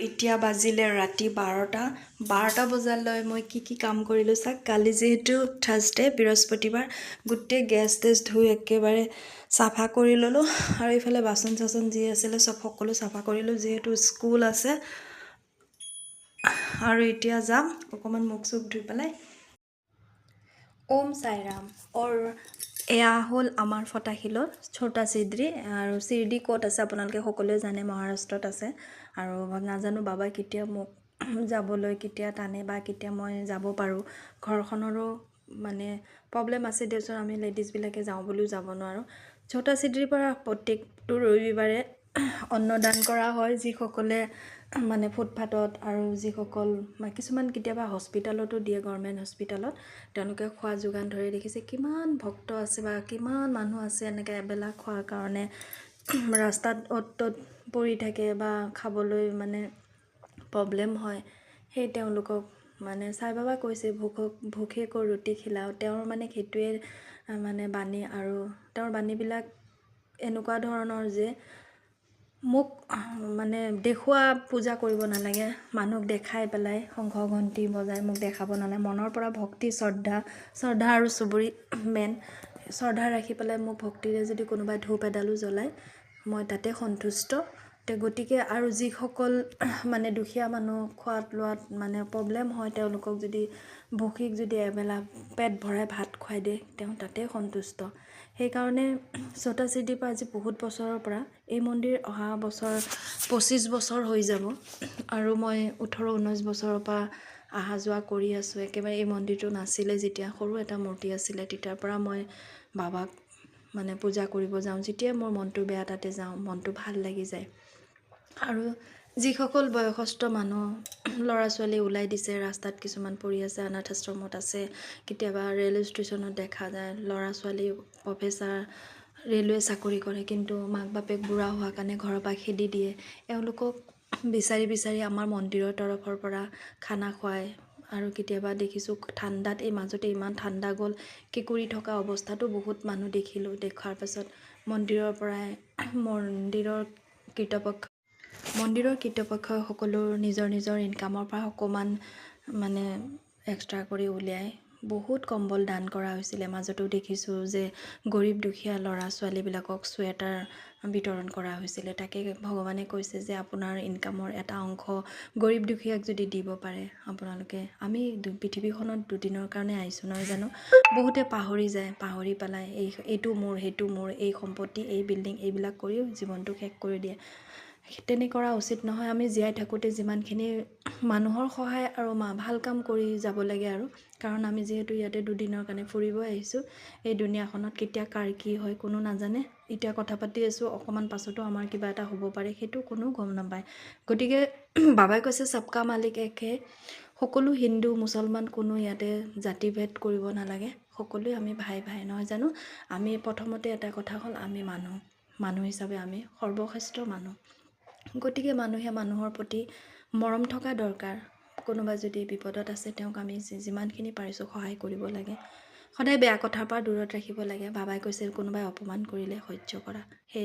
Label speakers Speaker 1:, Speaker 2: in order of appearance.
Speaker 1: এতিয়া বাজিলে ৰাতি 12টা বজালৈ মই কি কাম কৰিলোঁ চাওক। কালি যিহেতু থাৰ্ছডে বৃহস্পতিবাৰ, গোটেই গেছ টেছ ধুই একেবাৰে চাফা কৰি ল'লোঁ আৰু এইফালে বাচন চাচন যি আছিলে চব সকলো চাফা কৰিলোঁ, যিহেতু স্কুল আছে। আৰু এতিয়া যাম অকণমান মুখ চুখ ধুই পেলাই। ওম সাইৰাম। এয়া হ'ল আমাৰ ফটাশিলৰ ছোটা চিদ্ৰি। আৰু চিৰদি ক'ত আছে আপোনালোকে সকলোৱে জানে, মহাৰাষ্ট্ৰত আছে। আৰু নাজানো বাবাই কেতিয়া মোক যাবলৈ কেতিয়া টানে বা কেতিয়া মই যাব পাৰোঁ। ঘৰখনৰো মানে প্ৰব্লেম আছে দিয়কচোন, আমি লেডিজবিলাকে যাওঁ বুলিও যাব নোৱাৰোঁ। ছোটা চিদ্ৰিৰ পৰা প্ৰত্যেকটো ৰবিবাৰে অন্নদান কৰা হয়, যিসকলে মানে ফুটপাথত আৰু যিসকল কিছুমান কেতিয়াবা হস্পিটেলতো দিয়ে, গভৰ্ণমেণ্ট হস্পিটেলত তেওঁলোকে খোৱা যোগান ধৰি। দেখিছে কিমান ভক্ত আছে বা কিমান মানুহ আছে এনেকৈ এবেলা খোৱাৰ কাৰণে ৰাস্তাত অ'ত ত'ত পৰি থাকে বা খাবলৈ মানে প্ৰব্লেম হয়। সেই তেওঁলোকক মানে সাই বাবা কৈছে ভোকে কো ৰুটি খিলাও। তেওঁৰ মানে সেইটোৱে মানে বাণী, আৰু তেওঁৰ বাণীবিলাক এনেকুৱা ধৰণৰ যে মোক মানে দেখুওৱা পূজা কৰিব নালাগে, মানুহক দেখাই পেলাই শংখ ঘণ্টি বজাই মোক দেখাব নালাগে। মনৰ পৰা ভক্তি শ্ৰদ্ধা আৰু চুবুৰী মেইন শ্ৰদ্ধা ৰাখি পেলাই মোক ভক্তিৰে যদি কোনোবাই ধূপ এডালো জ্বলায় মই তাতে সন্তুষ্ট। গতিকে আৰু যিসকল মানে দুখীয়া মানুহ খোৱাত লোৱাত মানে প্ৰব্লেম হয়, তেওঁলোকক যদি ভোকীক যদি এবেলা পেট ভৰাই ভাত খুৱাই দিয়ে তেওঁ তাতে সন্তুষ্ট। সেইকাৰণে ছোটা চিদ্ৰিৰ পৰা আজি বহুত বছৰৰ পৰা এই মন্দিৰ অহা বছৰ 25 বছৰ হৈ যাব, আৰু মই 18-19 বছৰৰ পৰা অহা যোৱা কৰি আছোঁ। একেবাৰে এই মন্দিৰটো নাছিলে, যেতিয়া সৰু এটা মূৰ্তি আছিলে তেতিয়াৰ পৰা মই বাবাক মানে পূজা কৰিব যাওঁ। যেতিয়া মোৰ মনটো বেয়া তাতে যাওঁ, মনটো ভাল লাগি যায়। আৰু যিসকল বয়সস্থ মানুহ ল'ৰা ছোৱালী ওলাই দিছে, ৰাস্তাত কিছুমান পৰি আছে, অনাথ আশ্ৰমত আছে, কেতিয়াবা ৰেলৱে ষ্টেচনত দেখা যায় ল'ৰা ছোৱালী প্ৰফেচাৰ ৰেলৱে চাকৰি কৰে, কিন্তু মাক বাপেক বুঢ়া হোৱাৰ কাৰণে ঘৰৰ পৰা খেদি দিয়ে। এওঁলোকক বিচাৰি আমাৰ মন্দিৰৰ তৰফৰ পৰা খানা খুৱায়। আৰু কেতিয়াবা দেখিছোঁ ঠাণ্ডাত, এই মাজতে ইমান ঠাণ্ডা গ'ল, কেঁকুৰি থকা অৱস্থাতো বহুত মানুহ দেখিলোঁ। দেখাৰ পাছত মন্দিৰৰ কৃতপক্ষই সকলো নিজৰ ইনকামৰ পৰা অকণমান মানে এক্সট্ৰা কৰি উলিয়াই বহুত কম্বল দান কৰা হৈছিলে। মাজতো দেখিছোঁ যে গৰীব দুখীয়া ল'ৰা ছোৱালীবিলাকক চুৱেটাৰ বিতৰণ কৰা হৈছিলে। তাকে ভগৱানে কৈছে যে আপোনাৰ ইনকামৰ এটা অংশ গৰীব দুখীয়াক যদি দিব পাৰে আপোনালোকে। আমি পৃথিৱীখনত দুদিনৰ কাৰণে আহিছোঁ নহয় জানো। বহুতে পাহৰি যায়, পাহৰি পেলাই এইটো মোৰ সেইটো মোৰ, এই সম্পত্তি এই বিল্ডিং এইবিলাক কৰিও জীৱনটো শেষ কৰি দিয়ে। তেনে কৰা উচিত নহয়। আমি জীয়াই থাকোঁতে যিমানখিনি মানুহৰ সহায় আৰু ভাল কাম কৰি যাব লাগে আৰু, কাৰণ আমি যিহেতু ইয়াতে দুদিনৰ কাৰণে ফুৰিব আহিছোঁ। এই দুনিয়াখনত কেতিয়া কাৰ কি হয় কোনো নাজানে। এতিয়া কথা পাতি আছোঁ, অকণমান পাছতো আমাৰ কিবা এটা হ'ব পাৰে, সেইটো কোনো গম নাপায়। গতিকে বাবাই কৈছে সবকা মালিক এক হে। সকলো হিন্দু মুছলমান কোনো ইয়াতে জাতিভেদ কৰিব নালাগে, সকলোৱে আমি ভাই নহয় জানো। আমি প্ৰথমতে এটা কথা হ'ল আমি মানুহ হিচাপে আমি সৰ্বশ্ৰেষ্ঠ মানুহ। গতিকে মানুহে মানুহৰ প্ৰতি মৰম থকা দৰকাৰ। কোনোবা যদি বিপদত আছে তেওঁক আমি যিমানখিনি পাৰিছোঁ সহায় কৰিব লাগে। সদায় বেয়া কথাৰ পৰা দূৰত ৰাখিব লাগে। বাবাই কৈছে কোনোবাই অপমান কৰিলে সহ্য কৰা। সেয়ে